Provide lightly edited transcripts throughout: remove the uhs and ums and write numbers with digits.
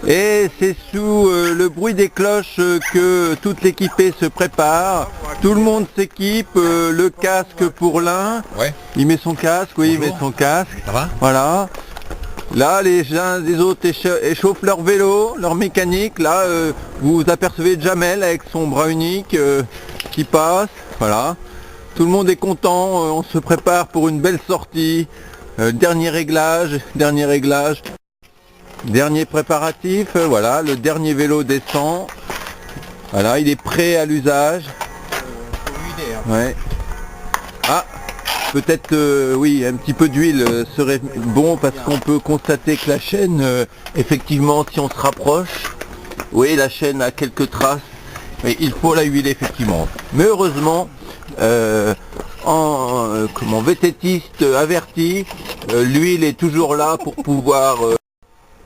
Et c'est sous le bruit des cloches que toute l'équipée se prépare. Tout le monde s'équipe, le casque pour l'un. Ouais. Il met son casque, oui. Bonjour. Il met son casque. Ça va? Voilà. Là, les uns des autres échauffent leur vélo, leur mécanique. Là, vous apercevez Jamel avec son bras unique qui passe. Voilà. Tout le monde est content. On se prépare pour une belle sortie. Dernier réglage. Dernier préparatif. Voilà, le dernier vélo descend. Voilà, il est prêt à l'usage. Ouais. Ah, peut-être, oui, un petit peu d'huile serait bon parce qu'on peut constater que la chaîne, effectivement, si on se rapproche, oui, la chaîne a quelques traces, mais il faut la huiler effectivement. Mais heureusement, comme VTTiste averti, l'huile est toujours là pour pouvoir...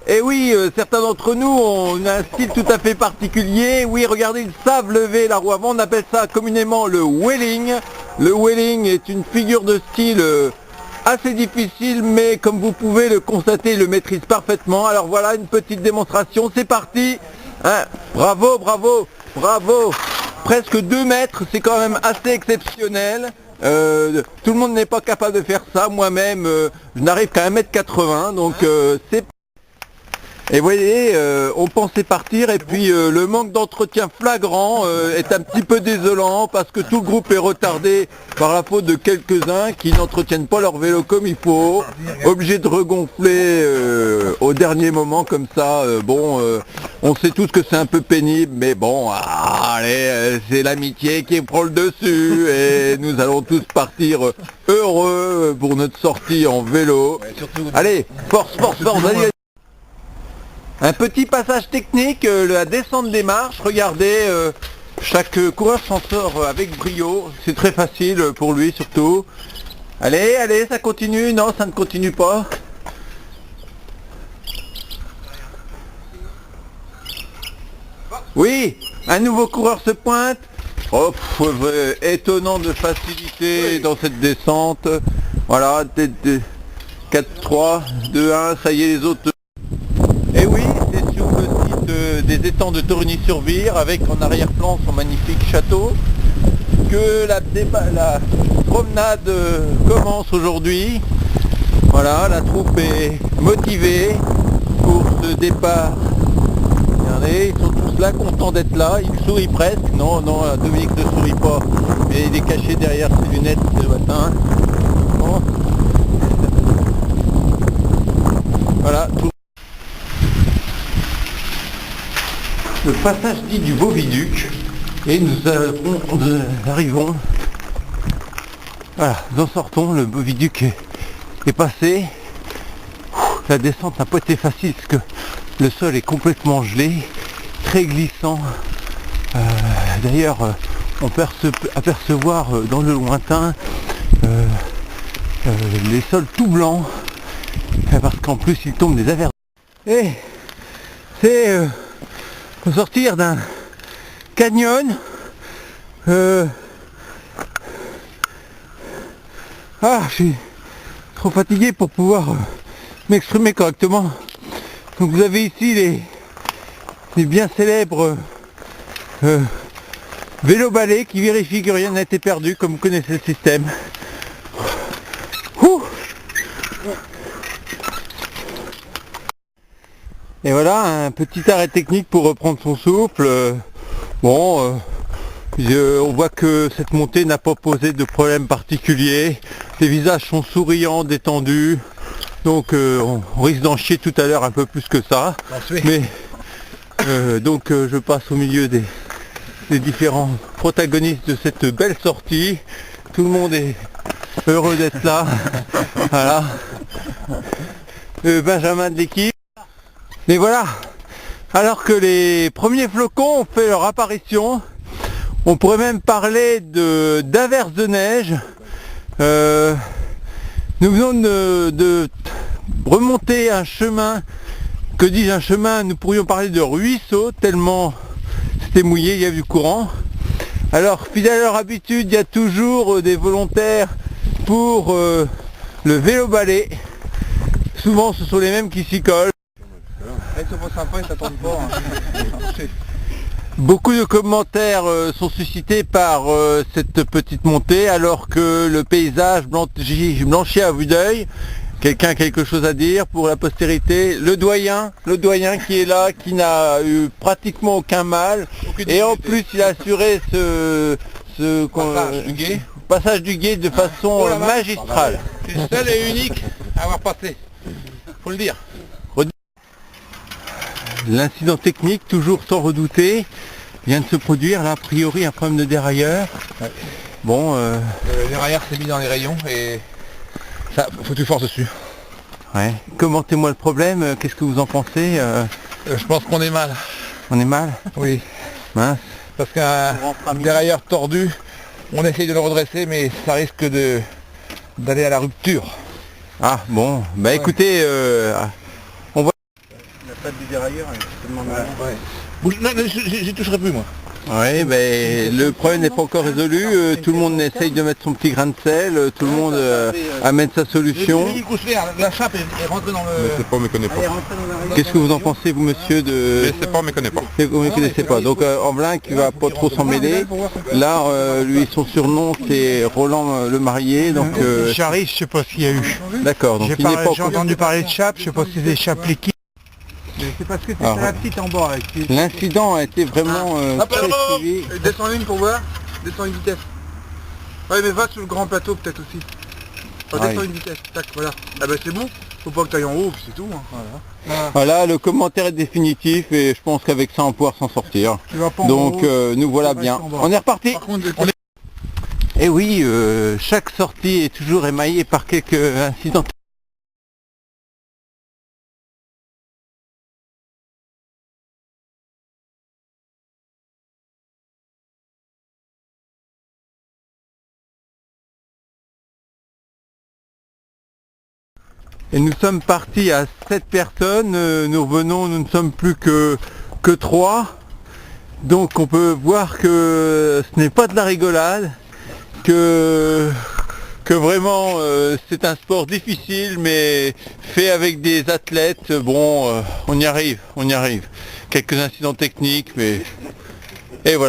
Et oui, certains d'entre nous ont un style tout à fait particulier. Oui, regardez, ils savent lever la roue avant. On appelle ça communément le wheeling. Le wheeling est une figure de style assez difficile, mais comme vous pouvez le constater, il le maîtrise parfaitement. Alors voilà, une petite démonstration. C'est parti. Hein, bravo, bravo, bravo. Presque 2 mètres, c'est quand même assez exceptionnel. Tout le monde n'est pas capable de faire ça. Moi-même, je n'arrive qu'à 1m80, donc c'est... Et vous voyez, on pensait partir et puis le manque d'entretien flagrant est un petit peu désolant parce que tout le groupe est retardé par la faute de quelques-uns qui n'entretiennent pas leur vélo comme il faut, obligés de regonfler au dernier moment comme ça. Bon, on sait tous que c'est un peu pénible, mais bon, allez, c'est l'amitié qui prend le dessus et nous allons tous partir heureux pour notre sortie en vélo. Allez, force, allez. Un petit passage technique, la descente des marches, regardez, chaque coureur s'en sort avec brio, c'est très facile pour lui surtout. Allez, ça continue, non ça ne continue pas. Oui, un nouveau coureur se pointe. Oh, étonnant de facilité dans cette descente. Voilà, 4-3, 2-1, ça y est les autres... Et oui, c'est sur le site des étangs de Torigny-sur-Vire, avec en arrière-plan son magnifique château, que la promenade commence aujourd'hui. Voilà, la troupe est motivée pour ce départ. Regardez, ils sont tous là, contents d'être là, ils sourient presque. Non, Dominique ne sourit pas, mais il est caché derrière ses lunettes ce matin. Bon. Voilà, tout. Le passage dit du Beau-Viduc et nous arrivons, voilà, nous en sortons, le Beau-Viduc est passé. La descente n'a pas été facile parce que le sol est complètement gelé, très glissant. D'ailleurs, on peut apercevoir dans le lointain les sols tout blancs parce qu'en plus il tombe des averses. Et c'est faut sortir d'un canyon. Je suis trop fatigué pour pouvoir m'exprimer correctement. Donc vous avez ici les bien célèbres vélo-balais qui vérifient que rien n'a été perdu, comme vous connaissez le système. Et voilà, un petit arrêt technique pour reprendre son souffle. On voit que cette montée n'a pas posé de problème particulier. Les visages sont souriants, détendus. Donc on risque d'en chier tout à l'heure un peu plus que ça. Mais donc je passe au milieu des différents protagonistes de cette belle sortie. Tout le monde est heureux d'être là. Voilà. Benjamin de l'équipe. Mais voilà, alors que les premiers flocons ont fait leur apparition, on pourrait même parler d'averses de neige. Nous venons de remonter un chemin, que dis-je un chemin, nous pourrions parler de ruisseau, tellement c'était mouillé, il y a du courant. Alors, fidèle à leur habitude, il y a toujours des volontaires pour le vélo-balai. Souvent ce sont les mêmes qui s'y collent. Ils sont pas sympas, ils s'attendent pas. Hein. Beaucoup de commentaires sont suscités par cette petite montée alors que le paysage blanchit à vue d'œil. Quelqu'un a quelque chose à dire pour la postérité? Le doyen qui est là, qui n'a eu pratiquement aucun mal. Et en plus il a assuré ce passage du guet de façon magistrale. C'est le seul et unique à avoir passé. Faut le dire. L'incident technique, toujours sans redouter, vient de se produire. Là, a priori, un problème de dérailleur. Ouais. Bon, Le dérailleur s'est mis dans les rayons et ça, faut que tu forces dessus. ouais. Commentez-moi le problème. Qu'est-ce que vous en pensez? Je pense qu'on est mal. On est mal? Oui. Mince. Parce qu'un dérailleur tordu, on essaye de le redresser, mais ça risque d'aller à la rupture. Ah bon, bah écoutez, on voit... La tête du dérailleur, elle est tellement ouais. Bouge, non, j'y toucherai plus moi. Oui, ben le problème n'est pas encore résolu, tout le monde essaye de mettre son petit grain de sel, tout le monde amène sa solution. La chape est rentrée dans le... Mais c'est pas, on me connaît pas. Qu'est-ce que vous en pensez, vous, monsieur de... Mais c'est pas, on me connaît pas. Vous ne connaissez pas, donc Amblin qui va pas trop s'en mêler. Là, lui, son surnom, c'est Roland le marié, donc... Charisse, je sais pas ce qu'il y a eu. D'accord, donc il n'est pas... J'ai entendu parler de chape, je sais pas si c'est des chapes liquides. Mais c'est parce que c'est Ah, la petite en bas. L'incident a été vraiment très suivi. Descends une pour voir. Descends une vitesse. Ouais, mais va sur le grand plateau peut-être aussi. Descends une vitesse. Tac, voilà. Ah ben c'est bon. Faut pas que tu ailles en haut, puis c'est tout. Hein. Voilà. Voilà, le commentaire est définitif et je pense qu'avec ça on va pouvoir s'en sortir. Tu vas pas en Donc haut, nous voilà tu vas bien. en bas. On est reparti. Par contre, Et oui, chaque sortie est toujours émaillée par quelques incidents. Et nous sommes partis à 7 personnes, nous revenons, nous ne sommes plus que 3. Donc on peut voir que ce n'est pas de la rigolade, que vraiment c'est un sport difficile mais fait avec des athlètes, bon on y arrive. Quelques incidents techniques mais